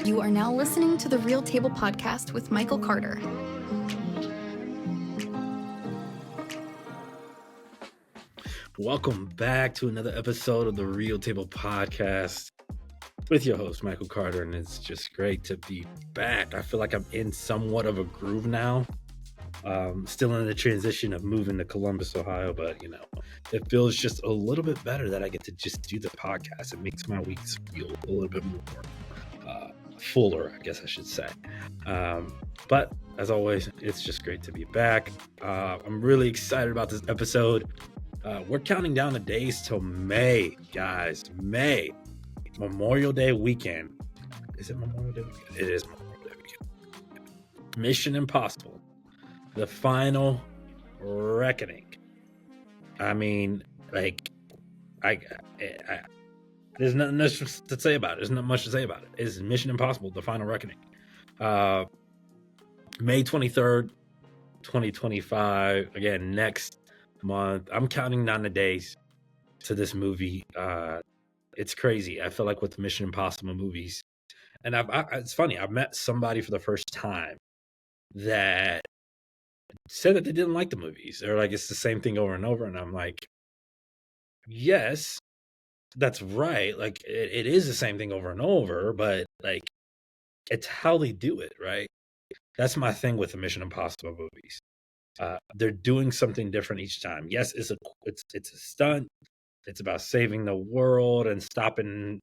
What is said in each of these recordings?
You are now listening to the Real Table Podcast with Michael Carter. Welcome back to another episode of the Real Table Podcast with your host, Michael Carter, and it's just great to be back. I feel like I'm in somewhat of a groove now. Still in the transition of moving to Columbus, Ohio, but it feels just a little bit better that I get to just do the podcast. It makes my weeks feel a little bit more fuller, I guess I should say. But as always, it's just great to be back. I'm really excited about this episode. We're counting down the days till May, guys. May. Memorial Day weekend. Is it Memorial Day weekend? It is Memorial Day weekend. Mission Impossible. The Final Reckoning. I mean, like, there's nothing to say about it. There's not much to say about it. It's Mission Impossible, The Final Reckoning. May 23rd, 2025. Again, next month. I'm counting down the days to this movie. It's crazy. I feel like with the Mission Impossible movies, and it's funny. I've met somebody for the first time that said that they didn't like the movies. They're like, it's the same thing over and over. And I'm like, yes, that's right. Like it is the same thing over and over, but like it's how they do it, right? That's my thing with the Mission Impossible movies. They're doing something different each time. Yes, it's a stunt. It's about saving the world and stopping,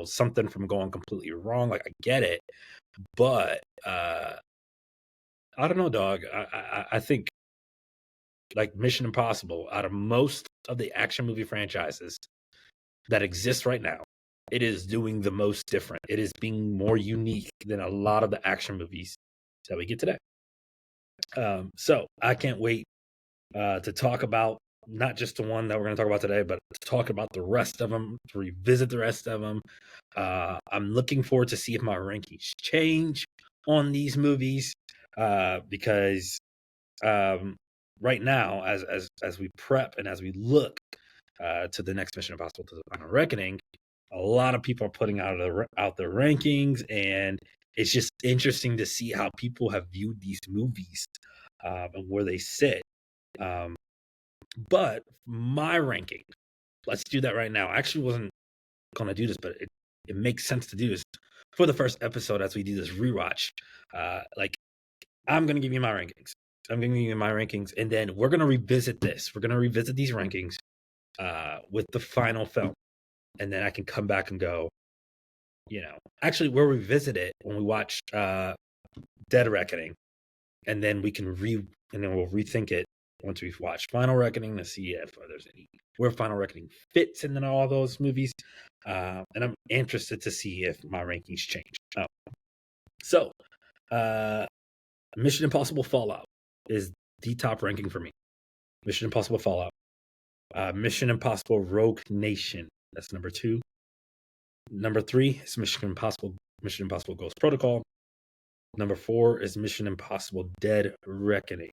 something from going completely wrong. Like I get it, but I don't know, dog. I think like Mission Impossible, out of most of the action movie franchises that exist right now, it is doing the most different. It is being more unique than a lot of the action movies that we get today. So I can't wait to talk about not just the one that we're going to talk about today, but to talk about the rest of them, to revisit the rest of them. I'm looking forward to see if my rankings change on these movies because right now, as we prep and as we look to the next Mission Impossible, to the Final Reckoning, a lot of people are putting out their rankings, and it's just interesting to see how people have viewed these movies and where they sit. But my ranking, let's do that right now. I actually wasn't going to do this, but it makes sense to do this for the first episode as we do this rewatch. I'm going to give you my rankings. And then we're going to revisit this. We're going to revisit these rankings with the final film. And then I can come back and go, actually we'll revisit it when we watch Dead Reckoning. And then we'll rethink it once we've watched Final Reckoning to see if there's where Final Reckoning fits in all those movies. And I'm interested to see if my rankings change. So Mission Impossible Fallout is the top ranking for me. Mission Impossible Fallout. Mission Impossible Rogue Nation. That's number 2. Number 3 is Mission Impossible Ghost Protocol. Number 4 is Mission Impossible Dead Reckoning.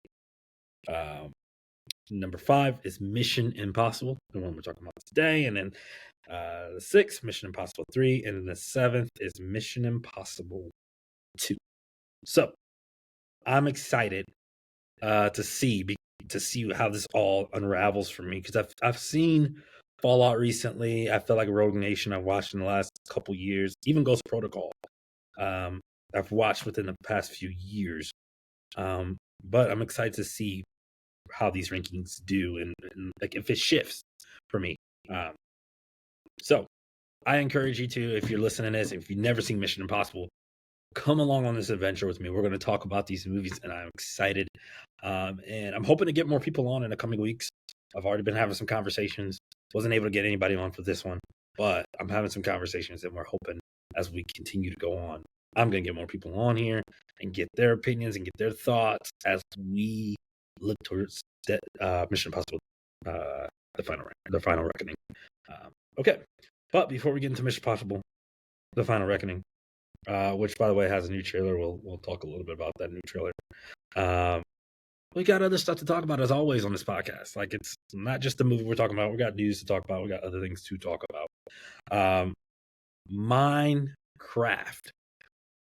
Number 5 is Mission Impossible, the one we're talking about today. And then the 6th, Mission Impossible 3. And then the 7th is Mission Impossible 2. So I'm excited to see how this all unravels for me, because I've seen Fallout recently. I feel like Rogue Nation I've watched in the last couple years. Even Ghost Protocol I've watched within the past few years. But I'm excited to see how these rankings do and like if it shifts for me. So I encourage you to, if you're listening to this, if you've never seen Mission Impossible, come along on this adventure with me. We're going to talk about these movies, and I'm excited. And I'm hoping to get more people on in the coming weeks. I've already been having some conversations. Wasn't able to get anybody on for this one, but I'm having some conversations, and we're hoping as we continue to go on, I'm going to get more people on here and get their opinions and get their thoughts as we look towards Mission Impossible, the Final Reckoning. Okay, but before we get into Mission Impossible, the Final Reckoning, which by the way has a new trailer, we'll talk a little bit about that new trailer. We got other stuff to talk about as always on this podcast. Like, it's not just the movie we're talking about. We got news to talk about. We got other things to talk about. Minecraft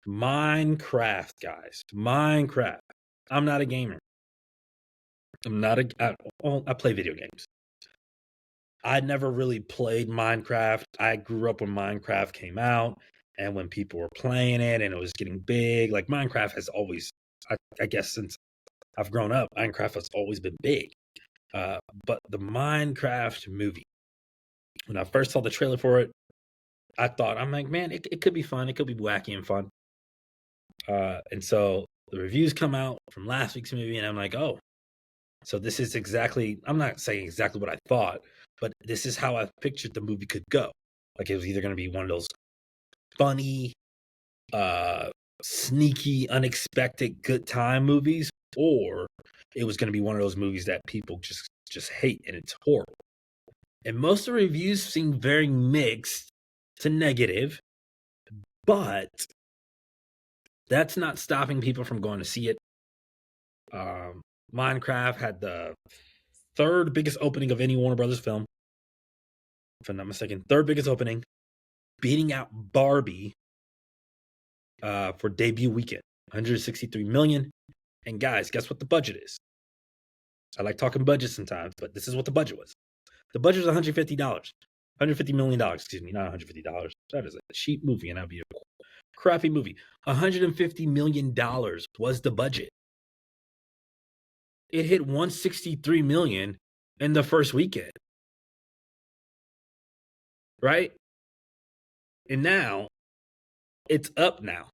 Minecraft, guys. Minecraft. I'm not a gamer. I play video games. I never really played Minecraft. I grew up when Minecraft came out and when people were playing it and it was getting big. Like Minecraft has always, I guess since I've grown up, Minecraft has always been big. But the Minecraft movie, when I first saw the trailer for it, I'm like, man, it could be fun. It could be wacky and fun. And so the reviews come out from last week's movie, and I'm like, oh, so this is exactly, I'm not saying exactly what I thought, but this is how I pictured the movie could go. Like it was either going to be one of those funny, sneaky, unexpected, good time movies, or it was going to be one of those movies that people just hate and it's horrible. And most of the reviews seem very mixed to negative, but that's not stopping people from going to see it. Minecraft had the third biggest opening of any Warner Brothers film, if I'm not mistaken. Third biggest opening, beating out Barbie for debut weekend, 163 million. And guys, guess what the budget is? I like talking budget sometimes, but this is what the budget was. The budget was $150. $150 million, excuse me, not $150. That is a cheap movie, and that'd be a crappy movie. $150 million was the budget. It hit 163 million in the first weekend. Right? And now it's up now.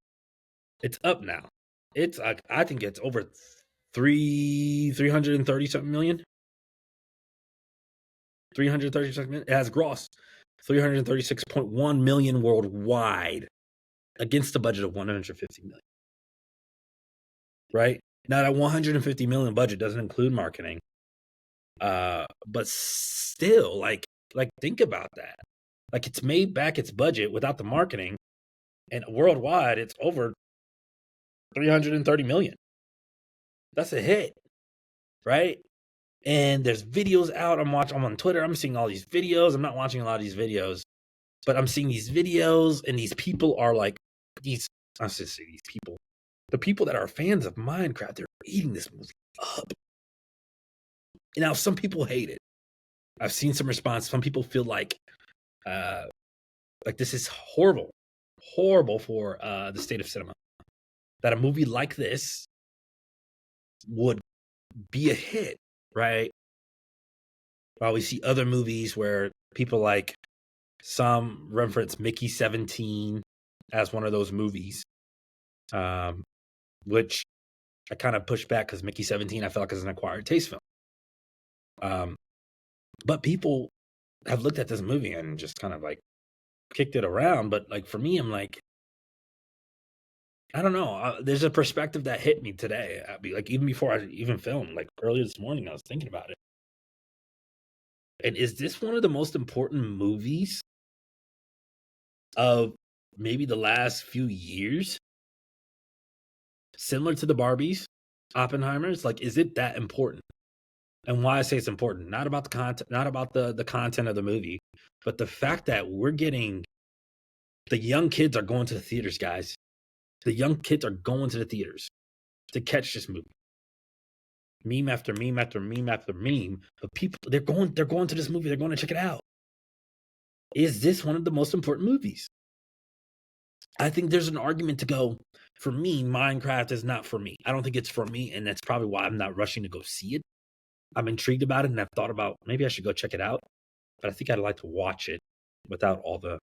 It's up now. It's like, I think it's over 330 something million. 330 something million. It has gross 336.1 million worldwide against a budget of 150 million. Right? Now that 150 million budget doesn't include marketing. But still, like think about that. Like it's made back its budget without the marketing, and worldwide it's over 330 million. That's a hit, right? And there's videos out. I'm on Twitter. I'm seeing all these videos. I'm not watching a lot of these videos, but I'm seeing these videos, and these people are like I should say these people. The people that are fans of Minecraft, they're eating this movie up. Now, some people hate it. I've seen some response. Some people feel like this is horrible for the state of cinema. That a movie like this would be a hit, right? While we see other movies where people like some reference Mickey 17 as one of those movies, which I kind of push back because Mickey 17 I feel like is an acquired taste film. But people have looked at this movie and just kind of like kicked it around. But like for me, I'm like, I don't know. There's a perspective that hit me today. Like even before I even filmed, like earlier this morning, I was thinking about it. And is this one of the most important movies of maybe the last few years? Similar to the Barbies, Oppenheimers, like is it that important? And why I say it's important, not about the content, not about the content of the movie, but the fact that we're getting the young kids are going to the theaters, guys. The young kids are going to the theaters to catch this movie. Meme after meme after meme after meme. But people, they're going to this movie. They're going to check it out. Is this one of the most important movies? I think there's an argument to go, for me, Minecraft is not for me. I don't think it's for me, and that's probably why I'm not rushing to go see it. I'm intrigued about it, and I've thought about maybe I should go check it out. But I think I'd like to watch it without all the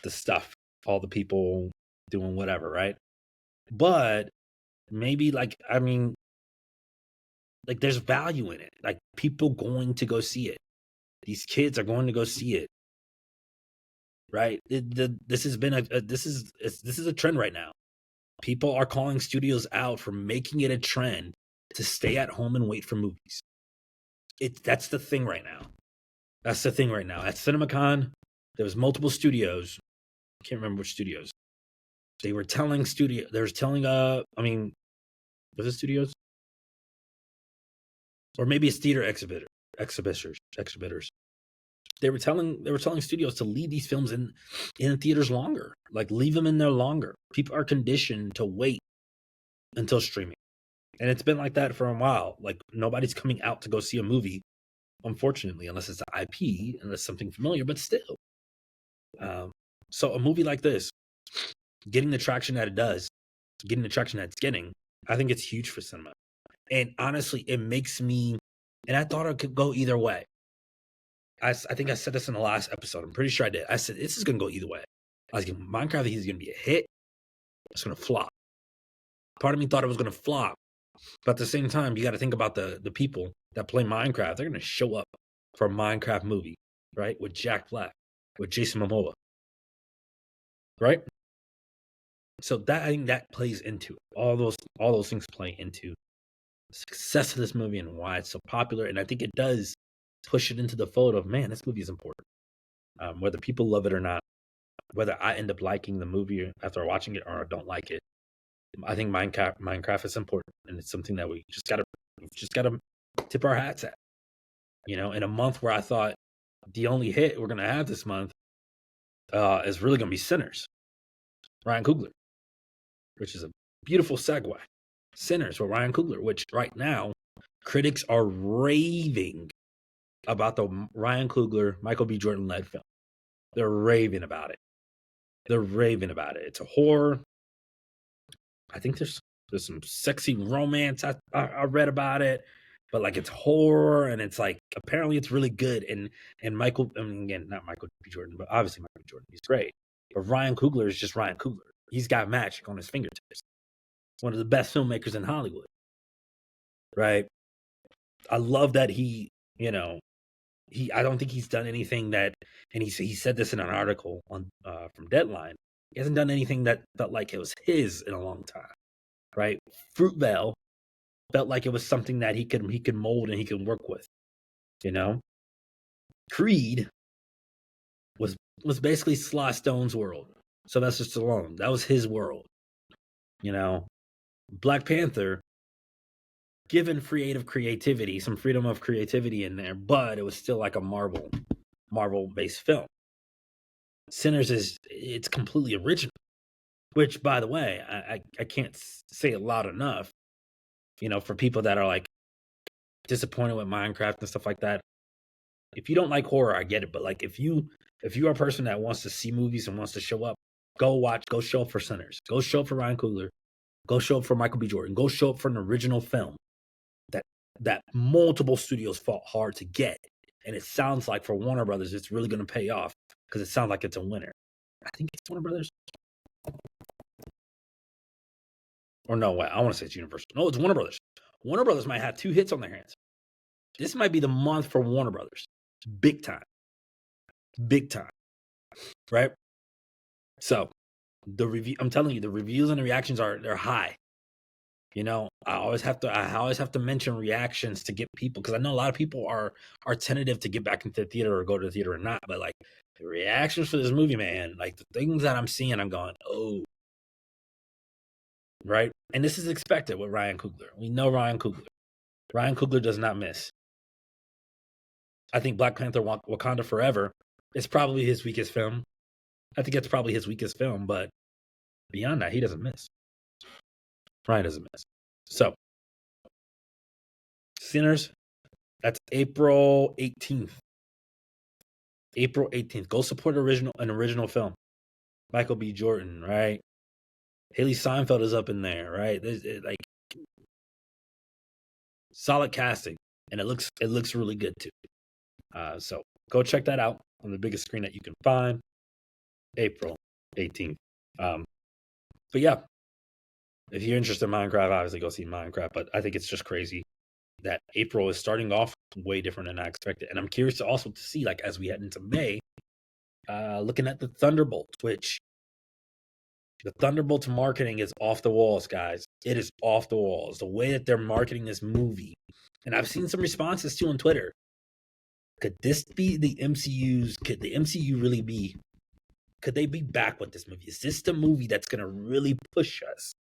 stuff, all the people doing whatever, right? But maybe there's value in it. Like people going to go see it. These kids are going to go see it, right? This has been this is a trend right now. People are calling studios out for making it a trend to stay at home and wait for movies. That's the thing right now. That's the thing right now. At CinemaCon, there was multiple studios. I can't remember which studios. They were telling was it studios? Or maybe it's theater exhibitors. they were telling studios to leave these films in the theaters longer, like leave them in there longer. People are conditioned to wait until streaming, and it's been like that for a while. Like nobody's coming out to go see a movie, unfortunately, unless it's an IP, unless something familiar. But still, so a movie like this, getting the traction that it does, getting the traction that it's getting, I think it's huge for cinema. And honestly, it makes me, and I thought it could go either way. I think I said this in the last episode. I'm pretty sure I did. I said, this is going to go either way. I was going, Minecraft is going to be a hit. It's going to flop. Part of me thought it was going to flop. But at the same time, you got to think about the people that play Minecraft. They're going to show up for a Minecraft movie, right? With Jack Black, with Jason Momoa, right? So that, I think that plays into it. All those things play into the success of this movie and why it's so popular. And I think it does push it into the fold of, man, this movie is important. Whether people love it or not, whether I end up liking the movie after watching it or I don't like it, I think Minecraft is important, and it's something that we just gotta tip our hats at. You know, in a month where I thought the only hit we're gonna have this month is really gonna be Sinners, Ryan Coogler, which is a beautiful segue. Sinners with Ryan Coogler, which right now critics are raving about the Ryan Coogler, Michael B. Jordan led film. They're raving about it. It's a horror. I think there's some sexy romance. I read about it, but like it's horror, and it's like apparently it's really good. And Michael, I mean, again, not Michael B. Jordan, but obviously Michael B. Jordan, he's great. But Ryan Coogler is just Ryan Coogler. He's got magic on his fingertips. One of the best filmmakers in Hollywood, right? I love that he, you know, I don't think he's done anything that, and he said this in an article on from Deadline. He hasn't done anything that felt like it was his in a long time, right? Fruitvale felt like it was something that he could mold and he could work with, you know. Creed was basically Sly Stone's world. Sylvester Stallone, that was his world, you know. Black Panther, given creativity, some freedom of creativity in there, but it was still like a Marvel-based film. Sinners it's completely original, which, by the way, I can't say it loud enough, you know, for people that are like disappointed with Minecraft and stuff like that. If you don't like horror, I get it, but like if you are a person that wants to see movies and wants to show up, go show up for Sinners, go show up for Ryan Coogler, go show up for Michael B. Jordan, go show up for an original film that multiple studios fought hard to get. And it sounds like for Warner Brothers, it's really going to pay off because it sounds like it's a winner. I think it's Warner Brothers. Or no, wait, I want to say it's Universal. No, it's Warner Brothers. Warner Brothers might have 2 hits on their hands. This might be the month for Warner Brothers. Big time. Big time. Right? So, I'm telling you, the reviews and the reactions they're high. You know, I always have to mention reactions to get people, because I know a lot of people are tentative to get back into the theater or go to the theater or not. But like the reactions for this movie, man, like the things that I'm seeing, I'm going, oh, right. And this is expected with Ryan Coogler. We know Ryan Coogler. Ryan Coogler does not miss. I think Black Panther: Wakanda Forever is probably his weakest film. I think it's probably his weakest film, but beyond that, he doesn't miss. Ryan doesn't miss. So, Sinners, that's April 18th. April 18th. Go support an original film. Michael B. Jordan, right? Haley Steinfeld is up in there, right? Like solid casting, and it looks really good too. So go check that out on the biggest screen that you can find. April 18th. But yeah, if you're interested in Minecraft, obviously go see Minecraft. But I think it's just crazy that April is starting off way different than I expected. And I'm curious to also to see, like, as we head into May, looking at the Thunderbolts, which the Thunderbolts marketing is off the walls, guys. It is off the walls. The way that they're marketing this movie. And I've seen some responses too on Twitter. Could this be the MCU's? Could the MCU really be? Could they be back with this movie? Is this the movie that's going to really push us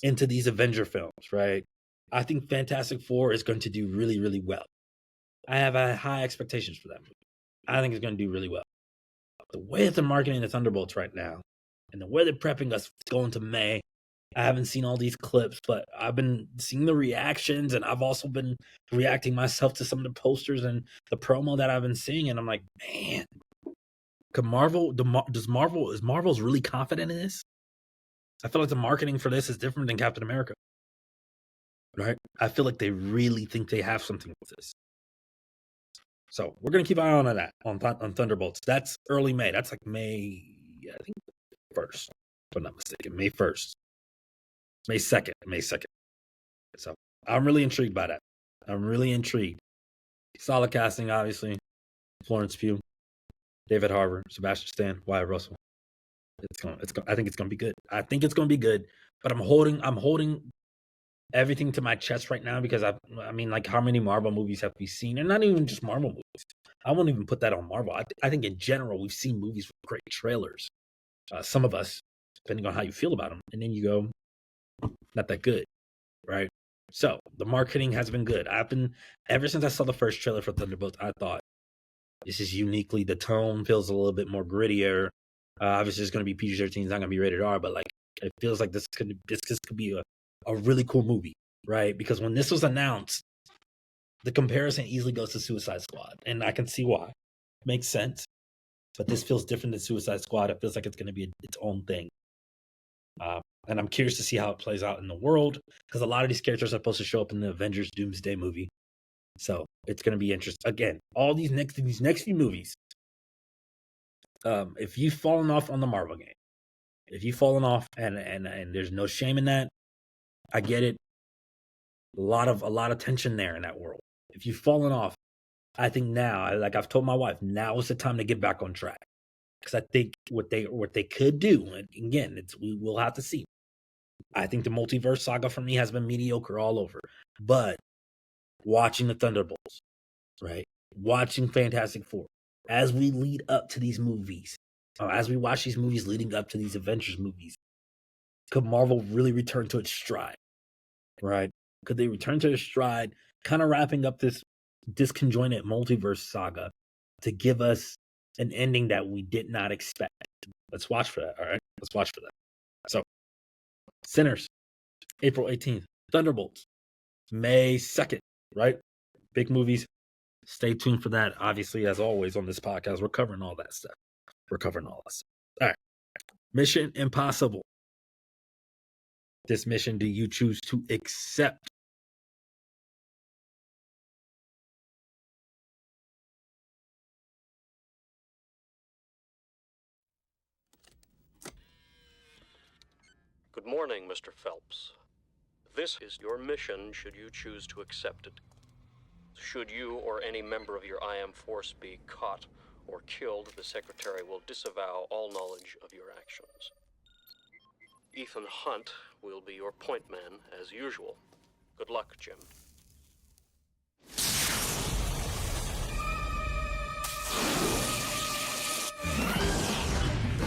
into these Avenger films, right? I think Fantastic Four is going to do really, really well. I have high expectations for that movie. I think it's going to do really well. The way that they're marketing the Thunderbolts right now, and the way they're prepping us going to May, I haven't seen all these clips, but I've been seeing the reactions, and I've also been reacting myself to some of the posters and the promo that I've been seeing, and I'm like, man, is Marvel's really confident in this? I feel like the marketing for this is different than Captain America, right? I feel like they really think they have something with this. So we're gonna keep an eye on that on Thunderbolts. That's early May. That's like May, I think 1st, if I'm not mistaken. May 1st. May 2nd. May 2nd. So I'm really intrigued by that. I'm really intrigued. Solid casting, obviously. Florence Pugh, David Harbour, Sebastian Stan, Wyatt Russell. I think it's gonna be good. I think it's gonna be good. But I'm holding everything to my chest right now because I mean, like, how many Marvel movies have we seen? And not even just Marvel movies. I won't even put that on Marvel. I think in general we've seen movies with great trailers. Some of us, depending on how you feel about them, and then you go, not that good, right? So the marketing has been good. Ever since I saw the first trailer for Thunderbolts, I thought this is uniquely, the tone feels a little bit more grittier. Obviously, it's going to be PG-13, it's not going to be rated R, but like it feels like this could be a really cool movie, right? Because when this was announced, the comparison easily goes to Suicide Squad, and I can see why. Makes sense. But this feels different than Suicide Squad. It feels like it's going to be its own thing. And I'm curious to see how it plays out in the world, because a lot of these characters are supposed to show up in the Avengers Doomsday movie. So it's going to be interesting. Again, all these next few movies, if you've fallen off on the Marvel game, if you've fallen off, and there's no shame in that, I get it. A lot of tension there in that world. If you've fallen off, I think now, like I've told my wife, now is the time to get back on track. Because I think what they could do, and again, we will have to see. I think the multiverse saga for me has been mediocre all over. But watching the Thunderbolts, right? Watching Fantastic Four, as we lead up to these movies, as we watch these movies leading up to these Avengers movies, could Marvel really return to its stride, right? Could they return to its stride, kind of wrapping up this disconjointed multiverse saga to give us an ending that we did not expect? Let's watch for that, all right? Let's watch for that. So, Sinners, April 18th. Thunderbolts, May 2nd, right? Big movies. Stay tuned for that. Obviously, as always on this podcast, we're covering all that stuff. All right. Mission Impossible. This mission do you choose to accept? Good morning, Mr. Phelps. This is your mission should you choose to accept it. Should you or any member of your IM force be caught or killed, the Secretary will disavow all knowledge of your actions. Ethan Hunt will be your point man as usual. Good luck, Jim.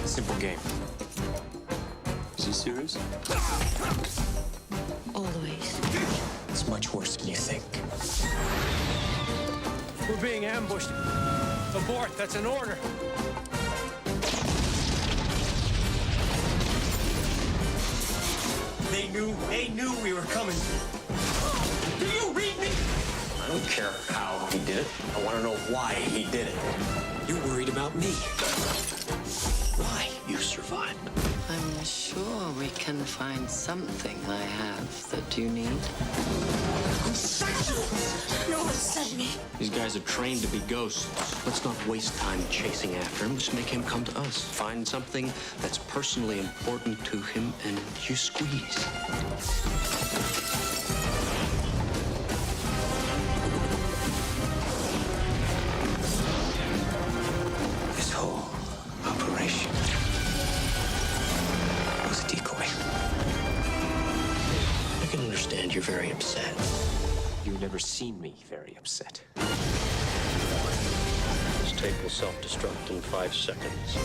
Simple game. Is he serious? Always. It's much worse than you think. We're being ambushed. Abort, that's an order. They knew we were coming. Do you read me? I don't care how he did it. I want to know why he did it. You're worried about me. Why you survived. I'm sure we can find something I have that you need. No one sent me. These guys are trained to be ghosts. Let's not waste time chasing after him. Just make him come to us. Find something that's personally important to him, and you squeeze. This whole operation was a decoy. I can understand you're very upset. You've never seen me very upset. This tape will self-destruct in 5 seconds.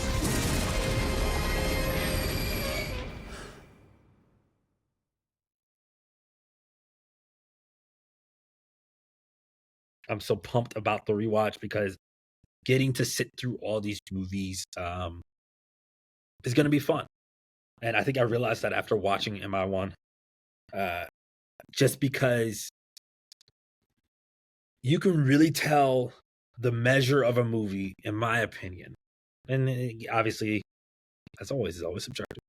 I'm so pumped about the rewatch because getting to sit through all these movies is going to be fun. And I think I realized that after watching MI1, just because you can really tell the measure of a movie, in my opinion. And obviously, as always, it's always subjective.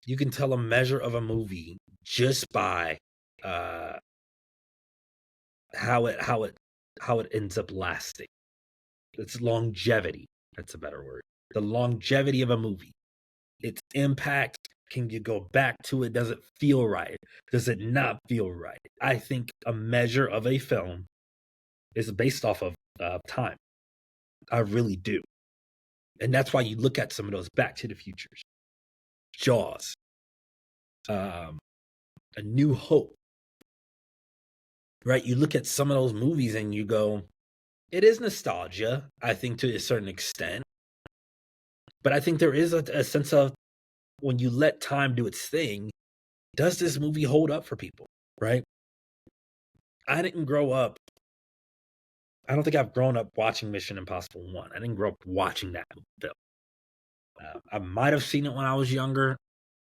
You can tell a measure of a movie just by how it ends up lasting. Its longevity. That's a better word. The longevity of a movie. Its impact. Can you go back to it? Does it feel right? Does it not feel right? I think a measure of a film is based off of time. I really do. And that's why you look at some of those Back to the Futures, Jaws, A New Hope, right? You look at some of those movies and you go, it is nostalgia, I think, to a certain extent. But I think there is a sense of, when you let time do its thing, does this movie hold up for people, right? I didn't grow up. I don't think I've grown up watching Mission Impossible 1. I didn't grow up watching that film. I might have seen it when I was younger,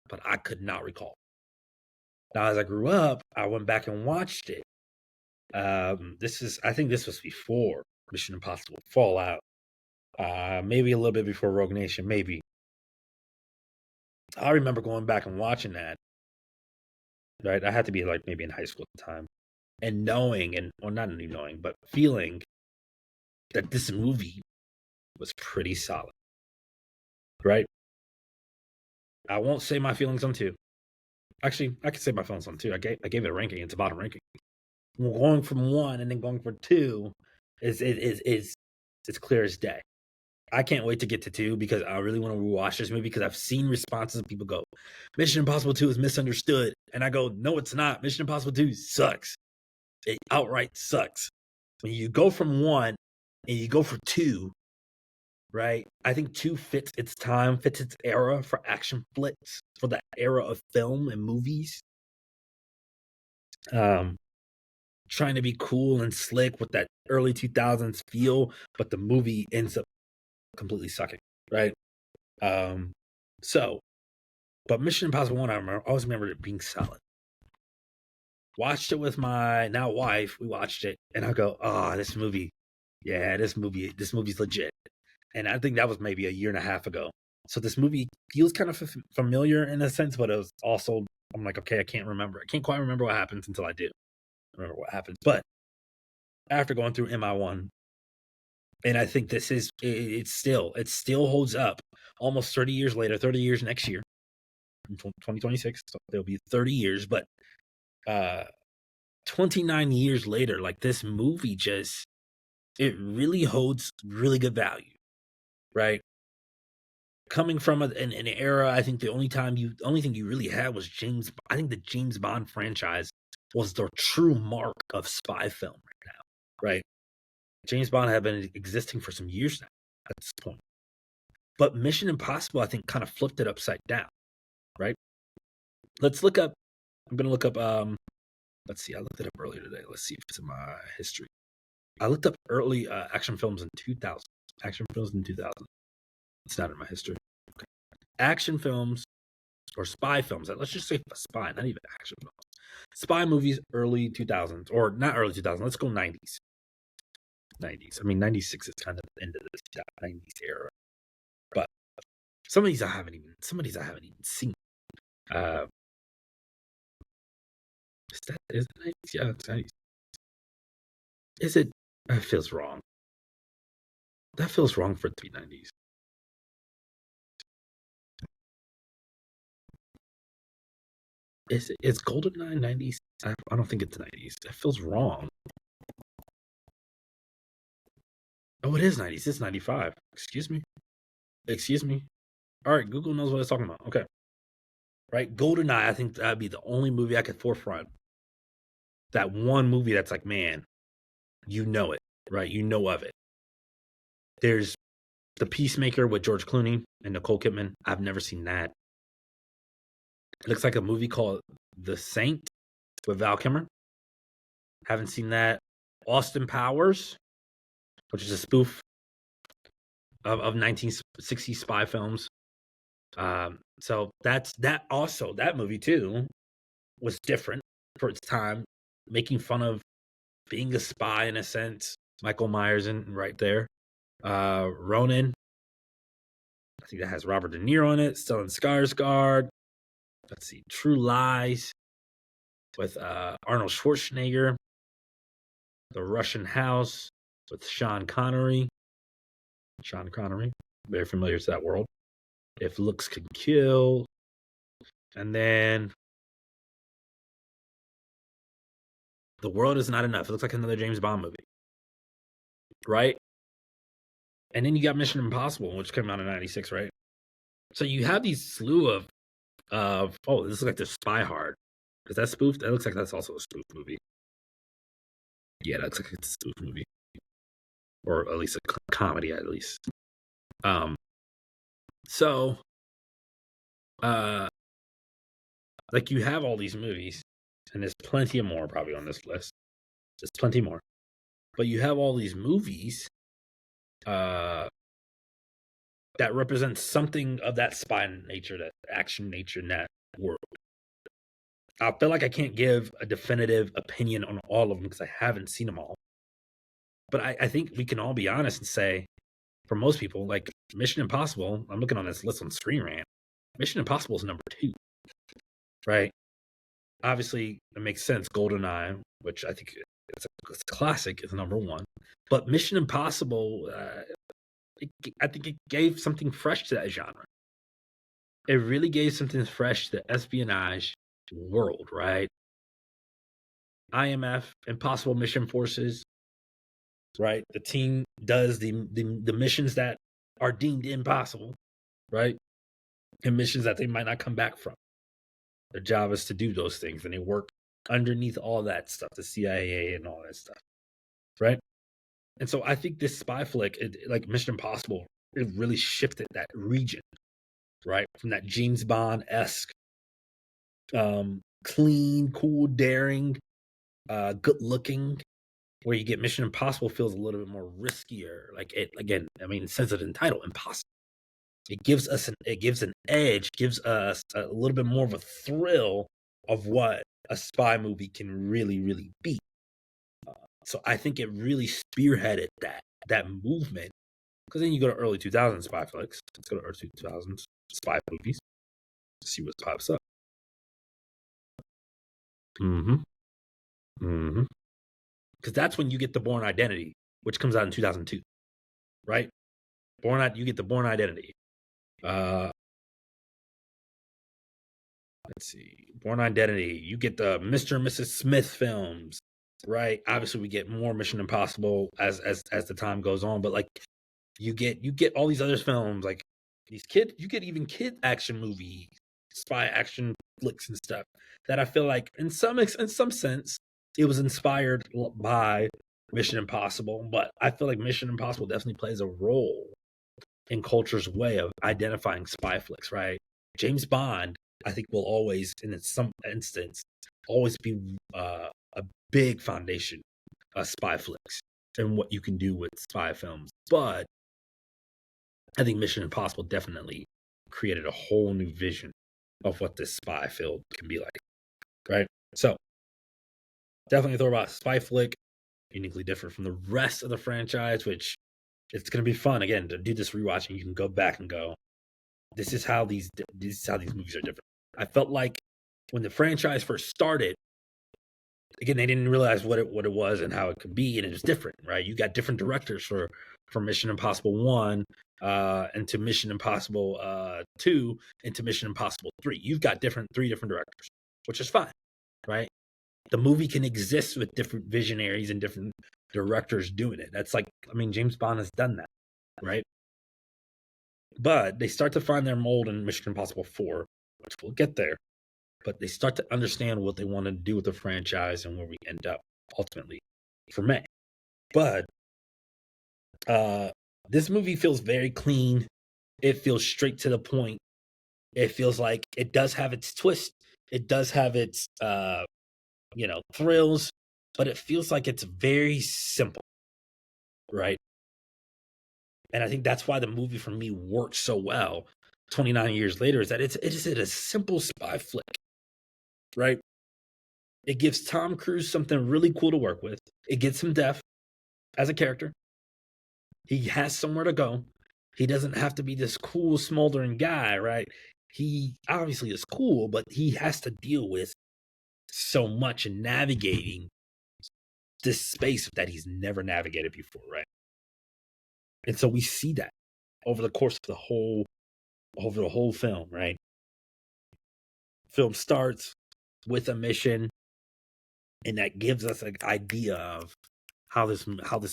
but I could not recall. Now, as I grew up, I went back and watched it. I think this was before Mission Impossible Fallout. Maybe a little bit before Rogue Nation, maybe. I remember going back and watching that. Right, I had to be like maybe in high school at the time, and knowing, or not only knowing, but feeling that this movie was pretty solid. Right? I won't say my feelings on 2. Actually, I can say my feelings on 2. I gave it a ranking. It's a bottom ranking. Going from 1 and then going for 2 is clear as day. I can't wait to get to 2 because I really want to rewatch this movie, because I've seen responses of people go, Mission Impossible 2 is misunderstood. And I go, no, it's not. Mission Impossible 2 sucks. It outright sucks. When you go from 1 and you go for 2, right? I think 2 fits its time, fits its era for action flicks, for that era of film and movies. Trying to be cool and slick with that early 2000s feel, but the movie ends up completely sucking, right? But Mission Impossible 1, I always remember it being solid. Watched it with my now wife. We watched it, and I go, this movie's legit. And I think that was maybe a year and a half ago. So this movie feels kind of familiar in a sense, but it was also, I'm like, okay, I can't remember. I can't quite remember what happens until I do remember what happens. But after going through MI1, and I think this is, it still holds up almost 30 years later, 30 years next year, in 2026. So there'll be 30 years, but 29 years later, like, this movie it really holds really good value, right? Coming from an era, I think the only thing you really had was I think the James Bond franchise was the true mark of spy film right now, right? James Bond had been existing for some years now at this point. But Mission Impossible, I think, kind of flipped it upside down, right? Let's look up, I'm going to look up, let's see, I looked it up earlier today. Let's see if it's in my history. I looked up early action films in 2000. Action films in 2000. It's not in my history. Okay. Action films or spy films. Let's just say spy, not even action films. Spy movies, early 2000s, or not early 2000s. Let's go 90s. 90s. I mean, 96 is kind of the end of this 90s era. But some of these I haven't even seen. Is it 90s? Yeah, it's 90s. Is it? That feels wrong. That feels wrong for it to be 90s. It's GoldenEye 90s? I don't think it's 90s. That feels wrong. Oh, it is 90s. It's 95. Excuse me. All right, Google knows what it's talking about. Okay. Right, GoldenEye, I think that'd be the only movie I could forefront. That one movie that's like, man, you know it, right? You know of it. There's The Peacemaker with George Clooney and Nicole Kidman. I've never seen that. It looks like a movie called The Saint with Val Kilmer. Haven't seen that. Austin Powers. which is a spoof of 1960s spy films. So that movie too was different for its time, making fun of being a spy in a sense. Michael Myers in right there. Ronin, I think that has Robert De Niro in it. Stellan Skarsgård. Let's see, True Lies with Arnold Schwarzenegger. The Russian House with Sean Connery. Very familiar to that world. If Looks Could Kill. And then The World Is Not Enough. It looks like another James Bond movie. Right? And then you got Mission Impossible, which came out in 96, right? So you have these slew of this is like the Spy Hard. Is that spoofed? That looks like that's also a spoof movie. Yeah, that looks like it's a spoof movie. Or at least a comedy, at least. Like you have all these movies, and there's plenty of more probably on this list. There's plenty more. But you have all these movies that represent something of that spy nature, that action nature in that world. I feel like I can't give a definitive opinion on all of them because I haven't seen them all. But I think we can all be honest and say, for most people, like Mission Impossible, I'm looking on this list on Screen Rant, Mission Impossible is number 2, right? Obviously, it makes sense. GoldenEye, which I think it's a classic, is number 1. But Mission Impossible, I think it gave something fresh to that genre. It really gave something fresh to the espionage world, right? IMF, Impossible Mission Forces, right? The team does the missions that are deemed impossible, right? And missions that they might not come back from. Their job is to do those things, and they work underneath all that stuff, the CIA and all that stuff, right? And so I think this spy flick, like Mission Impossible, it really shifted that region, right? From that James Bond-esque, clean, cool, daring, good looking, where you get Mission Impossible feels a little bit more riskier. Like it again, I mean, it says it in the title, impossible. It gives an edge, gives us a little bit more of a thrill of what a spy movie can really, really be. So I think it really spearheaded that movement. Because then you go to early 2000s spy flicks. Let's go to early 2000s spy movies. See what pops up. Because that's when you get the Bourne Identity, which comes out in 2002, right? You get the Bourne Identity. Let's see, Bourne Identity. You get the Mr. and Mrs. Smith films, right? Obviously, we get more Mission Impossible as the time goes on, but like you get all these other films, like you get even kid action movies, spy action flicks and stuff that I feel like in some sense it was inspired by Mission Impossible, but I feel like Mission Impossible definitely plays a role in culture's way of identifying spy flicks, right? James Bond, I think, will always, in some instance, always be a big foundation of spy flicks and what you can do with spy films. But I think Mission Impossible definitely created a whole new vision of what this spy field can be like, right? So definitely throw about spy flick, uniquely different from the rest of the franchise, which it's going to be fun again to do this rewatching. You can go back and go, this is how these movies are different. I felt like when the franchise first started, again, they didn't realize what it was and how it could be, and it was different, right? You got different directors for Mission Impossible 1 into Mission Impossible 2 into Mission Impossible 3. You've got 3 different directors, which is fine, right? The movie can exist with different visionaries and different directors doing it. That's like, I mean, James Bond has done that, right? But they start to find their mold in Mission Impossible 4, which we'll get there. But they start to understand what they want to do with the franchise and where we end up ultimately for me. But this movie feels very clean. It feels straight to the point. It feels like it does have its twist. It does have its thrills, but it feels like it's very simple, right? And I think that's why the movie for me works so well 29 years later, is that it is a simple spy flick, right? It gives Tom Cruise something really cool to work with. It gets him depth as a character. He has somewhere to go. He doesn't have to be this cool, smoldering guy, right? He obviously is cool, but he has to deal with so much in navigating this space that he's never navigated before, right? And so we see that over the course of the whole film, right? Film starts with a mission, and that gives us an idea of how this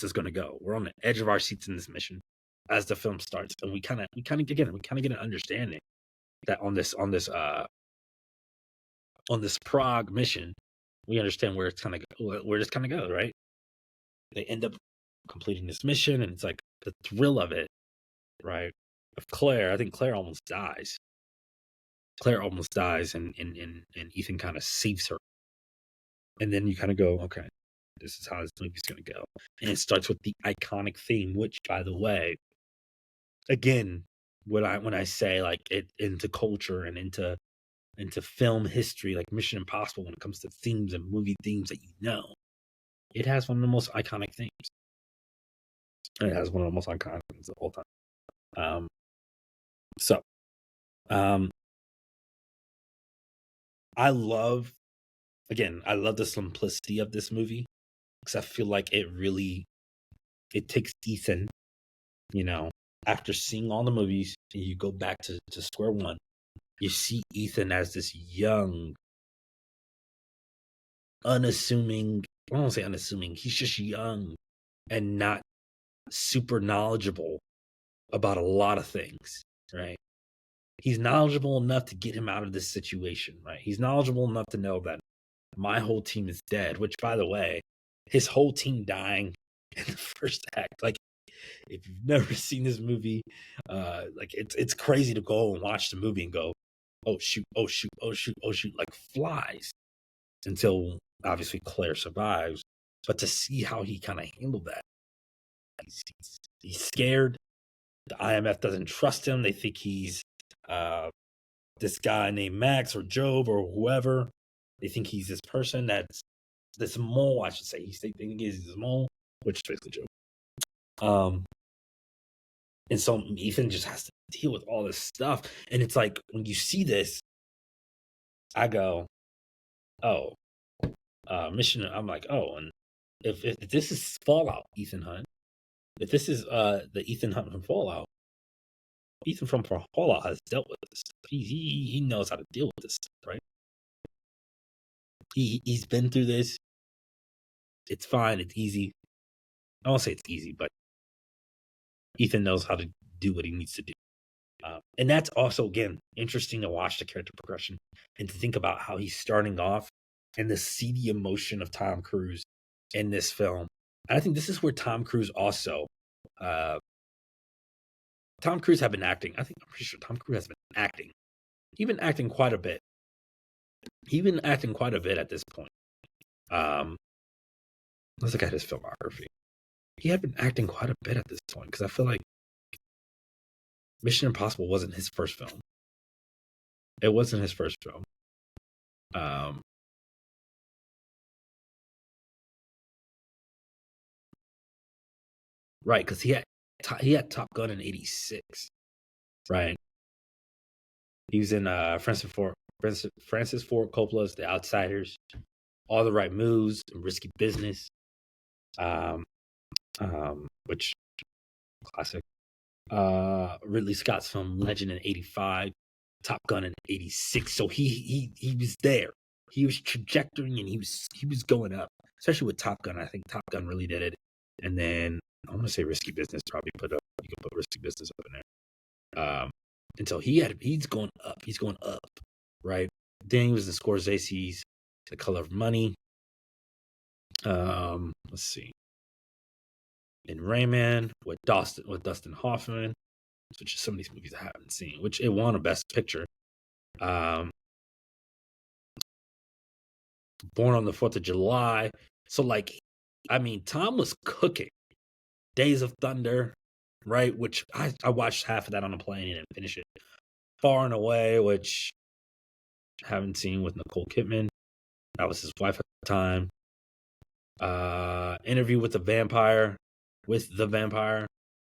is going to go. We're on the edge of our seats in this mission as the film starts, and we kind of get an understanding that on this Prague mission, we understand where it's kind of go, right? They end up completing this mission, and it's like the thrill of it, right? Of Claire, I think Claire almost dies. And Ethan kind of saves her. And then you kind of go, okay, this is how this movie's going to go. And it starts with the iconic theme, which, by the way, again, when I say like it into culture and into film history, like Mission Impossible, when it comes to themes and movie themes that it has one of the most iconic themes. And it has one of the most iconic things of all time. I love the simplicity of this movie, because I feel like it takes Ethan, after seeing all the movies, and you go back to square one, you see Ethan as this young, unassuming, I don't want to say unassuming, he's just young and not super knowledgeable about a lot of things, right? He's knowledgeable enough to get him out of this situation, right? He's knowledgeable enough to know that my whole team is dead, which, by the way, his whole team dying in the first act. Like, if you've never seen this movie, like it's crazy to go and watch the movie and go, oh shoot, oh shoot, oh shoot, oh shoot, like flies, until obviously Claire survives. But to see how he kind of handled that, he's scared. The IMF doesn't trust him. They think he's this guy named Max or Job or whoever. They think he's this person that's this mole, I should say. They think he's this mole, which is basically Job. And so Ethan just has to deal with all this stuff. And it's like, when you see this, I go, oh, mission. I'm like, oh, and if this is Fallout, Ethan Hunt, if this is the Ethan Hunt from Fallout, Ethan from Fallout has dealt with this. He knows how to deal with this stuff, right? He's been through this. It's fine. It's easy. I won't say it's easy, but Ethan knows how to do what he needs to do. And that's also, again, interesting to watch the character progression and to think about how he's starting off and to see the emotion of Tom Cruise in this film. And I think this is where Tom Cruise also, Tom Cruise had been acting. I'm pretty sure Tom Cruise has been acting. He's been acting quite a bit. At this point. Let's look at his filmography. He had been acting quite a bit at this point, because I feel like Mission Impossible wasn't his first film. It wasn't his first film. Right, because he had Top Gun in '86. Right. He was in Francis Ford Coppola's The Outsiders, All the Right Moves, and Risky Business. Which classic. Ridley Scott's film Legend in '85, Top Gun in '86. So he was there. He was trajectorying, and he was going up, especially with Top Gun. I think Top Gun really did it. And then I want to say Risky Business, probably you can put Risky Business up in there. And so he's going up, right? Then he was in Scorsese's The Color of Money. Let's see. In Rayman with Dustin Hoffman, which is some of these movies I haven't seen, which it won a Best Picture. Born on the 4th of July. So, like, I mean, Tom was cooking. Days of Thunder, right? Which I watched half of that on a plane and finished it. Far and Away, which I haven't seen, with Nicole Kidman. That was his wife at the time. Interview with the Vampire,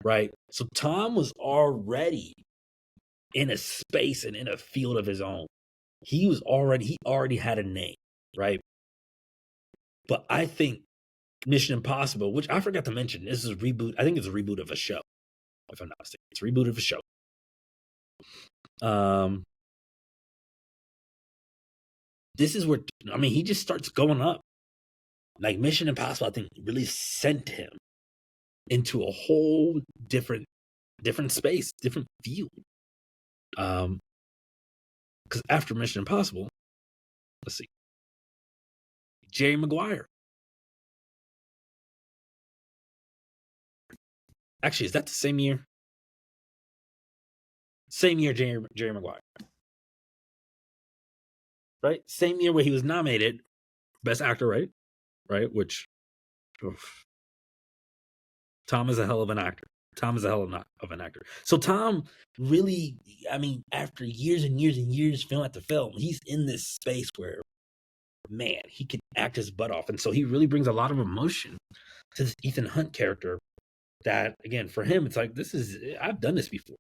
right? So Tom was already in a space and in a field of his own. He already had a name, right? But I think Mission Impossible, which I forgot to mention, this is a reboot. I think it's a reboot of a show, if I'm not mistaken. It's a reboot of a show. This is where, I mean, he just starts going up. Like, Mission Impossible, I think, really sent him into a whole different space, different field. Because after Mission Impossible, let's see, Jerry Maguire. Actually, is that the same year? Same year, Jerry Maguire. Right? Same year where he was nominated Best Actor, right? Right? Which, oof. Tom is a hell of an actor. So Tom really, I mean, after years and years and years film after film, he's in this space where, man, he can act his butt off. And so he really brings a lot of emotion to this Ethan Hunt character that, again, for him, it's like, I've done this before,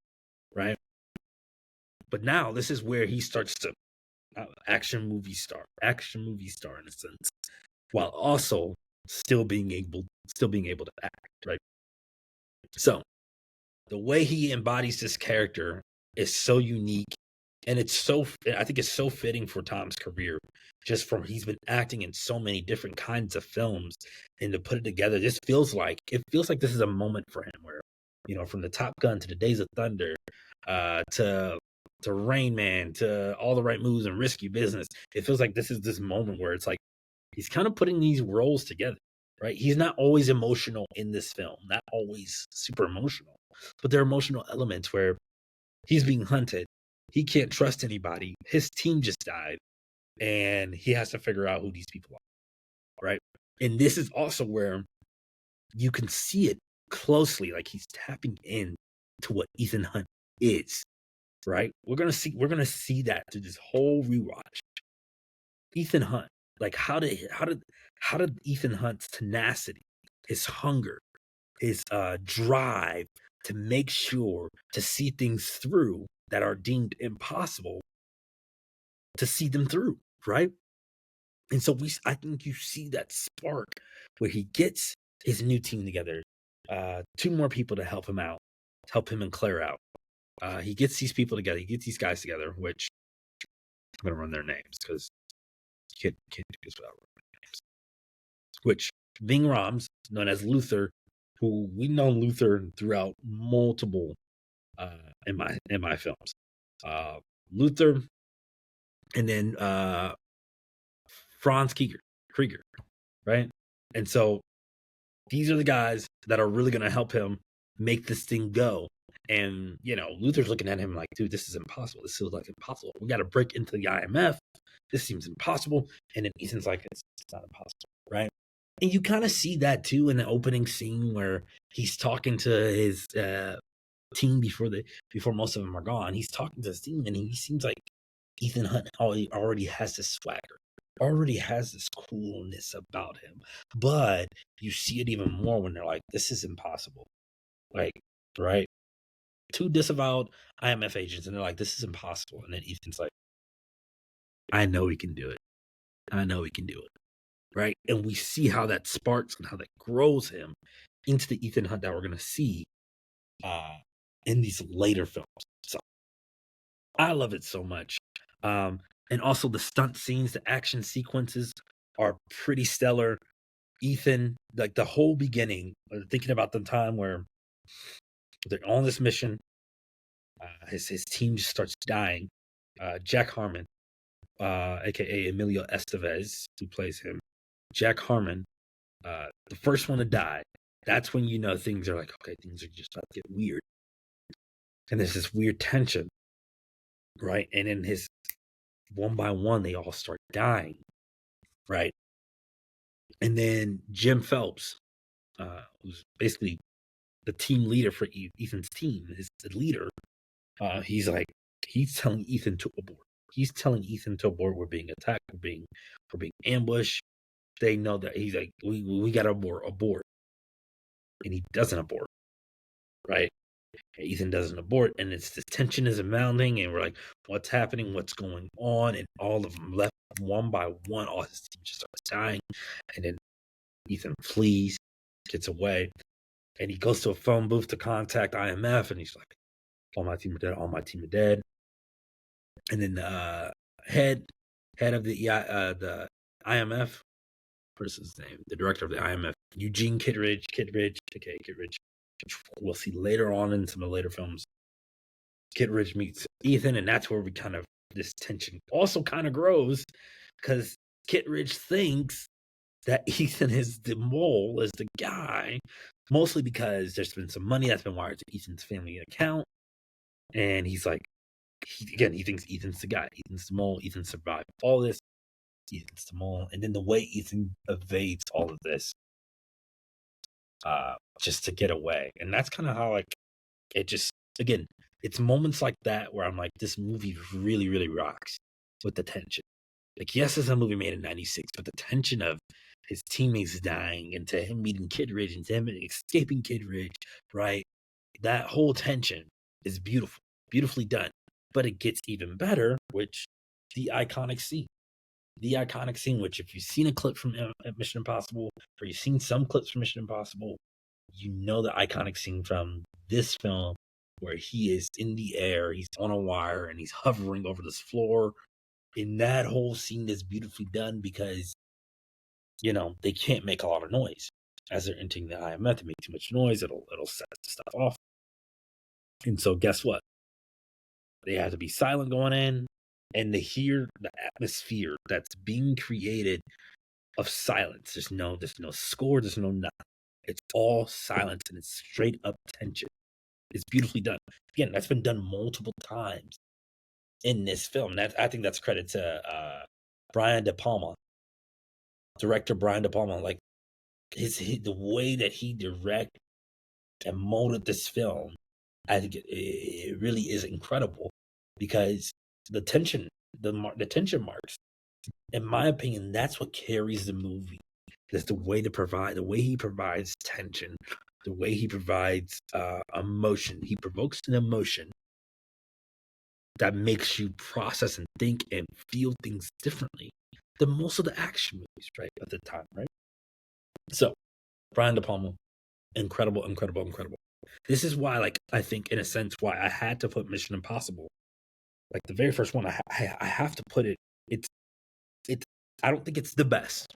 right? But now this is where he starts to action movie star in a sense, while also still being able to act, right? So the way he embodies this character is so unique, and I think it's so fitting for Tom's career, just from he's been acting in so many different kinds of films, and to put it together, it feels like this is a moment for him where, from the Top Gun to the Days of Thunder, to Rain Man, to All the Right Moves and Risky Business. It feels like this is this moment where it's like he's kind of putting these roles together, right? He's not always emotional in this film, not always super emotional, but there are emotional elements where he's being hunted. He can't trust anybody. His team just died, and he has to figure out who these people are, right? And this is also where you can see it closely, like he's tapping in to what Ethan Hunt is, right? We're gonna see that through this whole rewatch. Ethan Hunt, like how did Ethan Hunt's tenacity, his hunger, his drive to make sure to see things through that are deemed impossible, to see them through, right? And so I think you see that spark where he gets his new team together, 2 more people to help him and Claire out. He gets these people together. He gets these guys together, which I'm going to run their names because you can't do this without running their names. Which Ving Rhames, known as Luther, who we've known Luther throughout multiple in my films. Luther, and then Franz Krieger, right? And so these are the guys that are really going to help him make this thing go. And, Luther's looking at him like, dude, this is impossible. This feels like impossible. We got to break into the IMF. This seems impossible. And then Ethan's like, it's not impossible, right? And you kind of see that too in the opening scene where he's talking to his team before most of them are gone. He's talking to his team, and he seems like Ethan Hunt already has this swagger, already has this coolness about him. But you see it even more when they're like, this is impossible. Like, right? 2 disavowed IMF agents, and they're like, this is impossible. And then Ethan's like, I know he can do it. Right? And we see how that sparks and how that grows him into the Ethan Hunt that we're going to see in these later films. So I love it so much. And also the stunt scenes, the action sequences are pretty stellar. Ethan, like the whole beginning, thinking about the time where they're on this mission, his team just starts dying. Jack Harmon, aka Emilio Estevez, who plays him, Jack Harmon, the first one to die. That's when things are like, okay, things are just about to get weird. And there's this weird tension, right? And then one by one, they all start dying, right? And then Jim Phelps, who's basically the team leader for Ethan's team, the leader, he's telling Ethan to abort. He's telling Ethan to abort. We're being attacked. We're being ambushed. They know that he's like, we gotta abort. And he doesn't abort. Right? Ethan doesn't abort, and the tension is mounting, and we're like, what's happening? What's going on? And all of them left one by one. All his team just starts dying. And then Ethan flees, gets away, and he goes to a phone booth to contact IMF, and he's like, all my team are dead, all my team are dead. And then head of the IMF, what's his name? The director of the IMF, Eugene Kittredge, which we'll see later on in some of the later films. Kittredge meets Ethan, and that's where this tension also kind of grows, because Kittredge thinks that Ethan is the mole, is the guy, mostly because there's been some money that's been wired to Ethan's family account, and he's like, he thinks Ethan's the guy. Ethan's the mole. Ethan survived all this. Ethan's the mole. And then the way Ethan evades all of this, just to get away. And that's kind of how, like, it just, again, it's moments like that where I'm like, this movie really, really rocks with the tension. Like, yes, it's a movie made in 96, but the tension of his teammates dying, and to him meeting Kittredge, and to him escaping Kittredge, right? That whole tension is beautiful, beautifully done. But it gets even better, which the iconic scene. The iconic scene, which if you've seen a clip from Mission Impossible, or you've seen some clips from Mission Impossible, you know the iconic scene from this film where he is in the air, he's on a wire, and he's hovering over this floor. And that whole scene is beautifully done because, you know, they can't make a lot of noise. As they're entering the IMF, they make too much noise, it'll set stuff off. And so guess what? They have to be silent going in, and they hear the atmosphere that's being created of silence. There's no score, there's no nothing. It's all silence, and it's straight up tension. It's beautifully done. Again, that's been done multiple times in this film. I think that's credit to Brian De Palma, director Brian De Palma. Like the way that he directed and molded this film, I think it really is incredible, because the tension marks, in my opinion, that's what carries the movie. That's the way he provides tension, the way he provides emotion. He provokes an emotion that makes you process and think and feel things differently than most of the action movies, right, at the time, right? So, Brian De Palma, incredible. This is why, like, I think, in a sense, why I had to put Mission Impossible, like the very first one. I have to put it. It's. I don't think it's the best,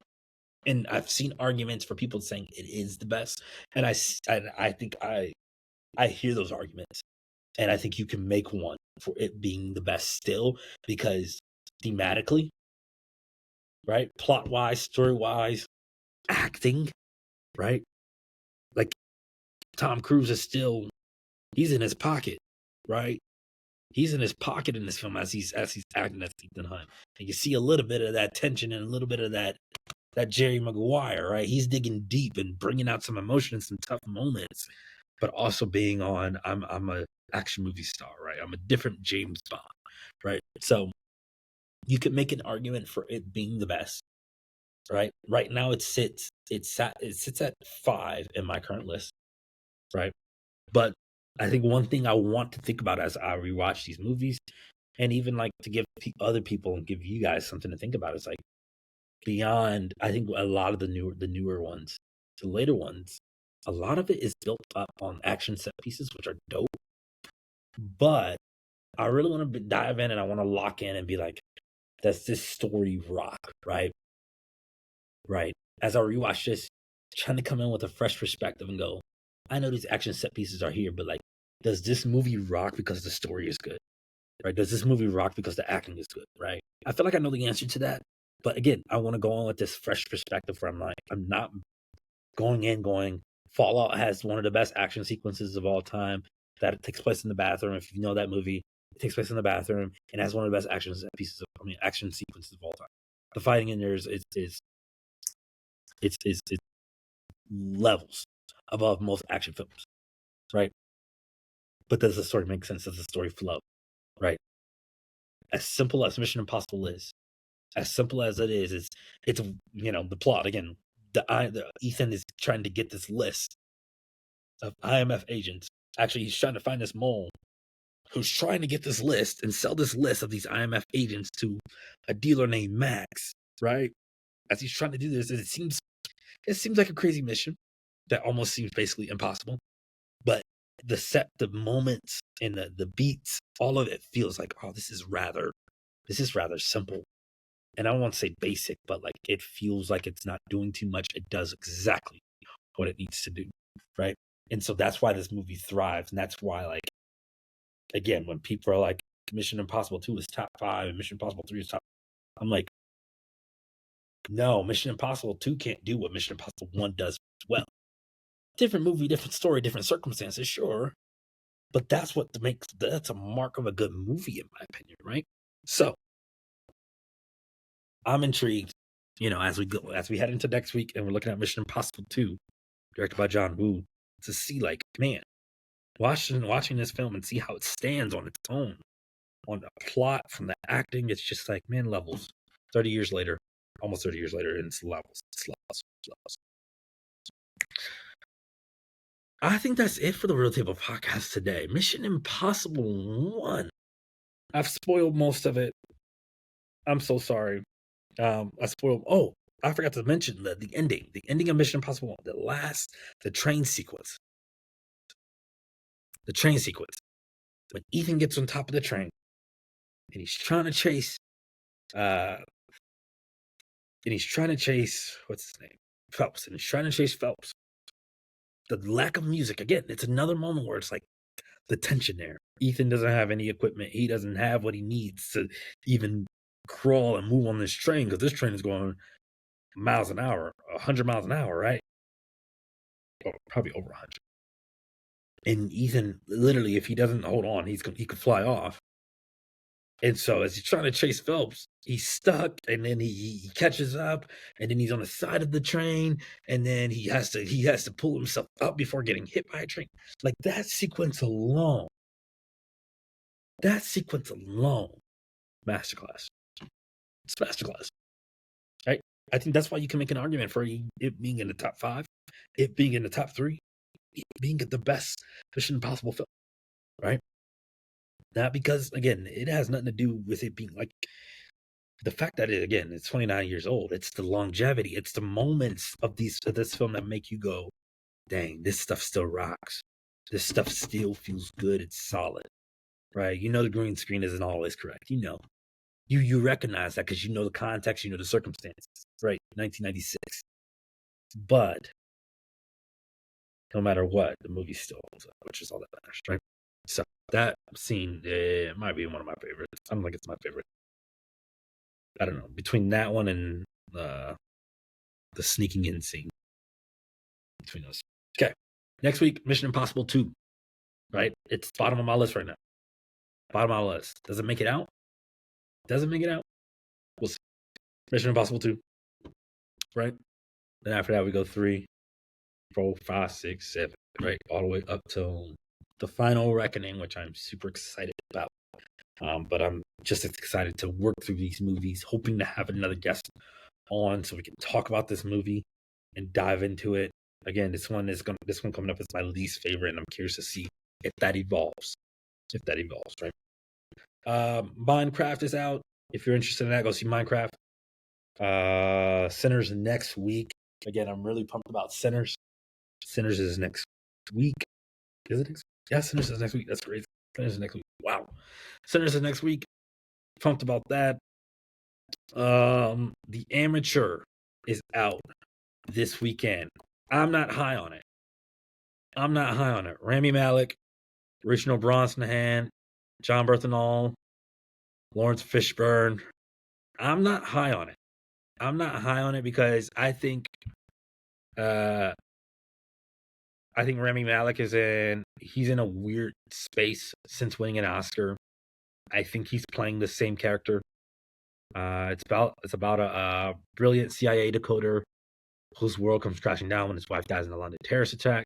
and I've seen arguments for people saying it is the best, and I think I hear those arguments, and I think you can make one for it being the best still, because thematically, right, plot wise, story wise, acting, right, like Tom Cruise is still, he's in his pocket, right? He's in his pocket in this film as he's acting as Ethan Hunt. And you see a little bit of that tension and a little bit of that Jerry Maguire, right? He's digging deep and bringing out some emotion and some tough moments, but also being on, I'm a action movie star, right? I'm a different James Bond, right? So you could make an argument for it being the best, right? Right now it sits at 5 in my current list, right? But I think one thing I want to think about as I rewatch these movies, and even like to give other people and give you guys something to think about, is like, beyond, I think a lot of the newer ones, the later ones, a lot of it is built up on action set pieces, which are dope. But I really want to dive in, and I want to lock in and be like, does this story rock, right? Right. As I rewatch this, trying to come in with a fresh perspective and go, I know these action set pieces are here, but like, does this movie rock because the story is good? Right? Does this movie rock because the acting is good? Right? I feel like I know the answer to that. But again, I want to go on with this fresh perspective where I'm not going, Fallout has one of the best action sequences of all time. That takes place in the bathroom. If you know that movie, it takes place in the bathroom and has one of the best action sequences of all time. The fighting in there is levels above most action films. right? But does the story make sense? Does the story flow, right? As simple as Mission Impossible is, as simple as it is, it's the plot again. The Ethan is trying to get this list of IMF agents. Actually, he's trying to find this mole who's trying to get this list and sell this list of these IMF agents to a dealer named Max, right? As he's trying to do this, it seems like a crazy mission that almost seems basically impossible. But the moments and the beats, all of it feels like, oh, this is rather simple. And I don't want to say basic, but like it feels like it's not doing too much. It does exactly what it needs to do, right? And so that's why this movie thrives, and that's why, like, again, when people are like, Mission Impossible 2 is top 5 and Mission Impossible 3 is top, I'm like, no, Mission Impossible 2 can't do what Mission Impossible 1 does well. Different movie, different story, different circumstances, sure. But that's a mark of a good movie, in my opinion, right? So I'm intrigued, as we head into next week and we're looking at Mission Impossible 2, directed by John Woo, to see, like, man, watching this film and see how it stands on its own, on the plot, from the acting. It's just like, man, levels. 30 years later, almost 30 years later, and it's levels. I think that's it for the Real Table Podcast today. Mission Impossible 1. I've spoiled most of it. I'm so sorry. I forgot to mention the ending. The ending of Mission Impossible 1. The train sequence. The train sequence. When Ethan gets on top of the train and he's trying to chase what's his name? Phelps. And he's trying to chase Phelps. The lack of music, again, it's another moment where it's like the tension there. Ethan doesn't have any equipment. He doesn't have what he needs to even crawl and move on this train, because this train is going miles an hour, 100 miles an hour, right? Or probably over 100. And Ethan, literally, if he doesn't hold on, he could fly off. And so as he's trying to chase Phelps, he's stuck, and then he catches up, and then he's on the side of the train, and then he has to pull himself up before getting hit by a train. Like, that sequence alone, masterclass. It's masterclass, right? I think that's why you can make an argument for it being in the top 5, it being in the top 3, it being the best Mission Impossible film, right? Not because, again, it has nothing to do with it being like the fact that it's 29 years old. It's the longevity. It's the moments of this film that make you go, dang, this stuff still rocks. This stuff still feels good. It's solid, right? The green screen isn't always correct. You recognize that because you know the context, you know the circumstances, right? 1996. But no matter what, the movie still holds up, which is all that matters, right? So that scene, it might be one of my favorites. I don't think it's my favorite. I don't know. Between that one and the sneaking in scene. Between those. Okay. Next week, Mission Impossible 2. Right? It's bottom of my list right now. Bottom of my list. Does it make it out? Doesn't make it out? We'll see. Mission Impossible 2. Right? Then after that, we go 3, 4, 5, 6, 7. Right? All the way up till the final reckoning, which I'm super excited about. But I'm just excited to work through these movies, hoping to have another guest on so we can talk about this movie and dive into it. Again, this one coming up is my least favorite, and I'm curious to see if that evolves. Right? Minecraft is out. If you're interested in that, go see Minecraft. Sinners next week. Again, I'm really pumped about Sinners. Sinners is next week. Is it next? Yeah, Sinners is next week. That's crazy. Sinners is next week. Wow. Sinners is next week. Pumped about that. The Amateur is out this weekend. I'm not high on it. Rami Malek, Reginald Brosnahan, John Berthenol, Lawrence Fishburne. I'm not high on it because I think Rami Malek he's in a weird space since winning an Oscar. I think he's playing the same character. It's about a brilliant CIA decoder whose world comes crashing down when his wife dies in a London terrorist attack.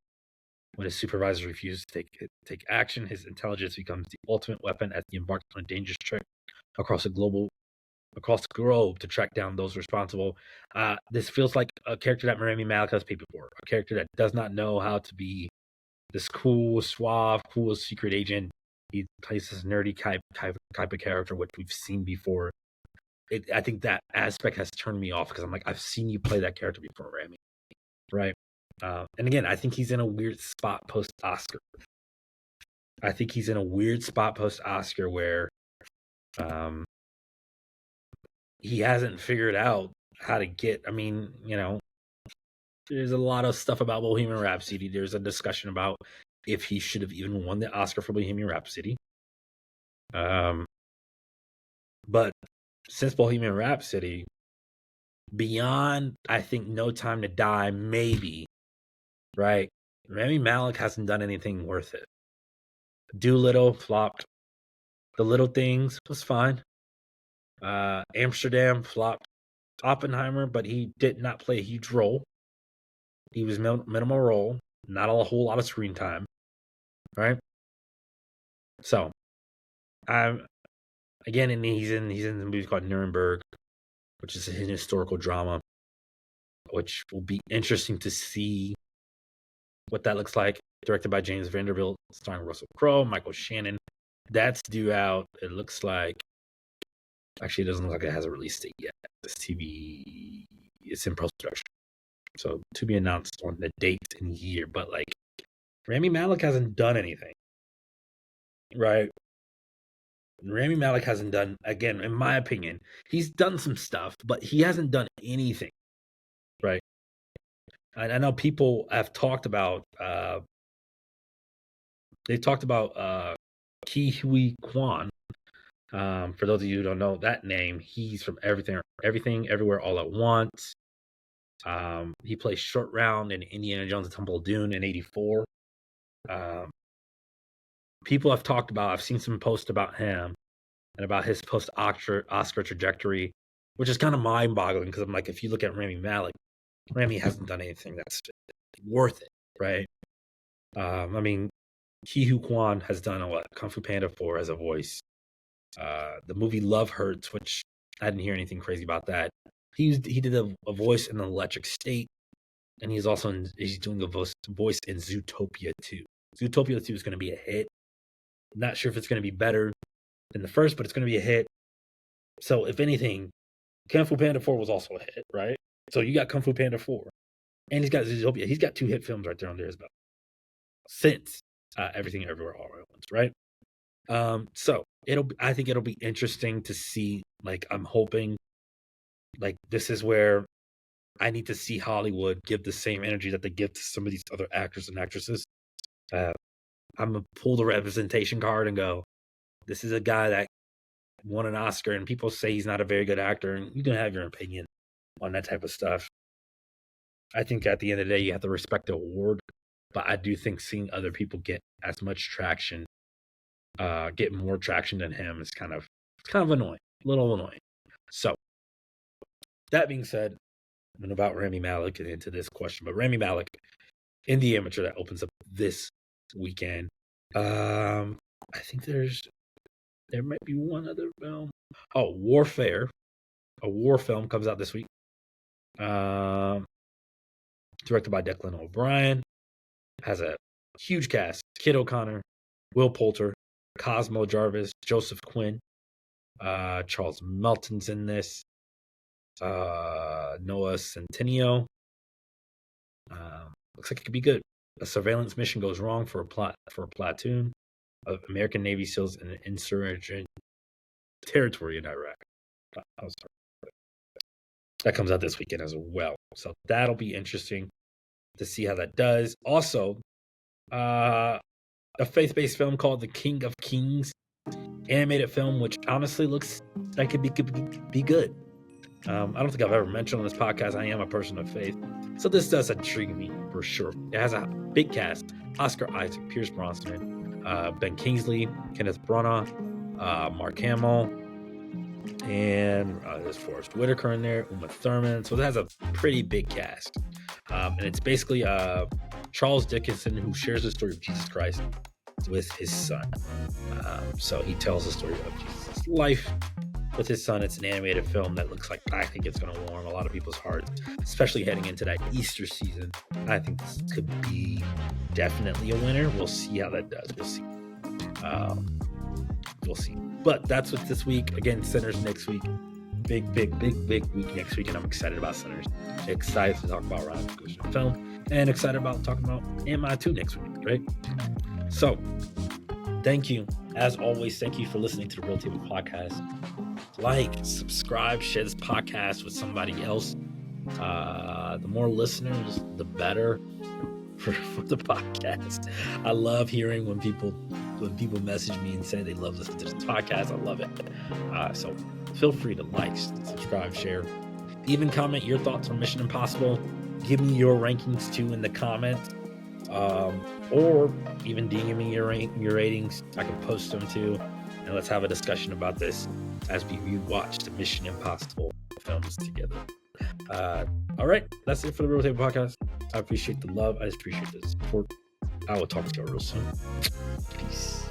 When his supervisors refuse to take action, his intelligence becomes the ultimate weapon as he embarks on a dangerous trip across the globe to track down those responsible. This feels like a character that Rami Malek has played before, a character that does not know how to be this cool, suave, cool secret agent. He plays this nerdy type of character, which we've seen before. I think that aspect has turned me off because I'm like, I've seen you play that character before, Rami, right? And again, I think he's in a weird spot post-Oscar. I think he's in a weird spot post-Oscar where he hasn't figured out how to get, I mean, there's a lot of stuff about Bohemian Rhapsody. There's a discussion about if he should have even won the Oscar for Bohemian Rhapsody. But since Bohemian Rhapsody, beyond, I think, No Time to Die, maybe, right? Rami Malek hasn't done anything worth it. Doolittle flopped. The Little Things was fine. Amsterdam flopped. Oppenheimer, but he did not play a huge role. He was minimal role, not a whole lot of screen time, right? So, again, and he's in the movie called Nuremberg, which is a historical drama, which will be interesting to see what that looks like. Directed by James Vanderbilt, starring Russell Crowe, Michael Shannon. That's due out. It looks like. Actually, it doesn't look like it has a release date yet. This TV, it's in post-production. So, to be announced on the date and year. But, like, Rami Malek hasn't done anything. Right? Rami Malek hasn't done, again, in my opinion, he's done some stuff, but he hasn't done anything. Right? And I know people have talked about, Ki Hui Kwan. For those of you who don't know that name, he's from Everything, Everywhere, All at Once. He plays Short Round in Indiana Jones and Temple of Doom in '84. People have talked about, I've seen some posts about him and about his post-Oscar trajectory, which is kind of mind-boggling because I'm like, if you look at Rami Malek, Rami hasn't done anything that's worth it, right? I mean, Ki Hu Kwan has done Kung Fu Panda 4 as a voice. The movie Love Hurts, which I didn't hear anything crazy about that. He did a voice in Electric State, and he's doing a voice in Zootopia 2. Zootopia 2 is going to be a hit. Not sure if it's going to be better than the first, but it's going to be a hit. So if anything, Kung Fu Panda 4 was also a hit, right? So you got Kung Fu Panda 4, and he's got Zootopia. He's got 2 hit films right there on there as well. Since Everything Everywhere All at Once, right? So I think it'll be interesting to see. Like, I'm hoping, like, this is where I need to see Hollywood give the same energy that they give to some of these other actors and actresses. I'm gonna pull the representation card and go, this is a guy that won an Oscar, and people say he's not a very good actor, and you can have your opinion on that type of stuff. I think at the end of the day, you have to respect the award, but I do think seeing other people get as much traction, get more traction than him is kind of annoying, a little annoying. So, that being said, and about Rami Malek and into this question, but Rami Malek in The Amateur that opens up this weekend. I think there might be one other film. Oh, Warfare, a war film, comes out this week. Directed by Declan O'Brien. Has a huge cast: Kid O'Connor, Will Poulter, Cosmo Jarvis, Joseph Quinn, Charles Melton's in this. Noah Centineo. Looks like it could be good. A surveillance mission goes wrong for a platoon of American Navy SEALs in an insurgent territory in Iraq. That comes out this weekend as well. So that'll be interesting to see how that does. Also, a faith-based film called The King of Kings, animated film, which honestly looks like it could be good. I don't think I've ever mentioned on this podcast I am a person of faith, so this does intrigue me for sure. It has a big cast: Oscar Isaac, Pierce Brosnan, Ben Kingsley, Kenneth Branagh, Mark Hamill, and there's Forrest Whitaker in there, Uma Thurman. So it has a pretty big cast, and it's basically Charles Dickinson, who shares the story of Jesus Christ with his son. So he tells the story of Jesus' life with his son. It's an animated film that looks like, I think it's going to warm a lot of people's hearts, especially heading into that Easter season. I think this could be definitely a winner. We'll see how that does. We'll see. We'll see. But that's what this week. Again, Sinners next week. Big week next week, and I'm excited about Sinners. Excited to talk about Ryan Coogler film, and excited about talking about MI2 next week, right? So, thank you. As always, thank you for listening to the Real Table Podcast. Like, subscribe, share this podcast with somebody else. The more listeners, the better for the podcast. I love hearing when people message me and say they love listening to this podcast. I love it. So feel free to like, subscribe, share, even comment your thoughts on Mission Impossible. Give me your rankings too in the comments, or even DM me your ratings. I can post them too, and let's have a discussion about this as we rewatch the Mission Impossible films together. All right, that's it for the Real Table Podcast. I appreciate the love. I appreciate the support. I will talk to you real soon. Peace.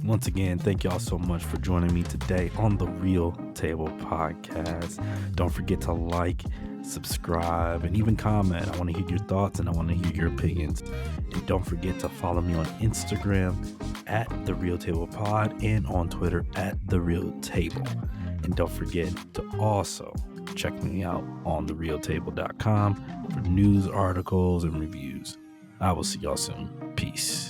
Once again, thank y'all so much for joining me today on the Real Table Podcast. Don't forget to like, subscribe, and even comment. I want to hear your thoughts and I want to hear your opinions. And don't forget to follow me on Instagram at The Real Table Pod and on Twitter at The Real Table. And don't forget to also check me out on therealtable.com for news, articles, and reviews. I will see y'all soon. Peace.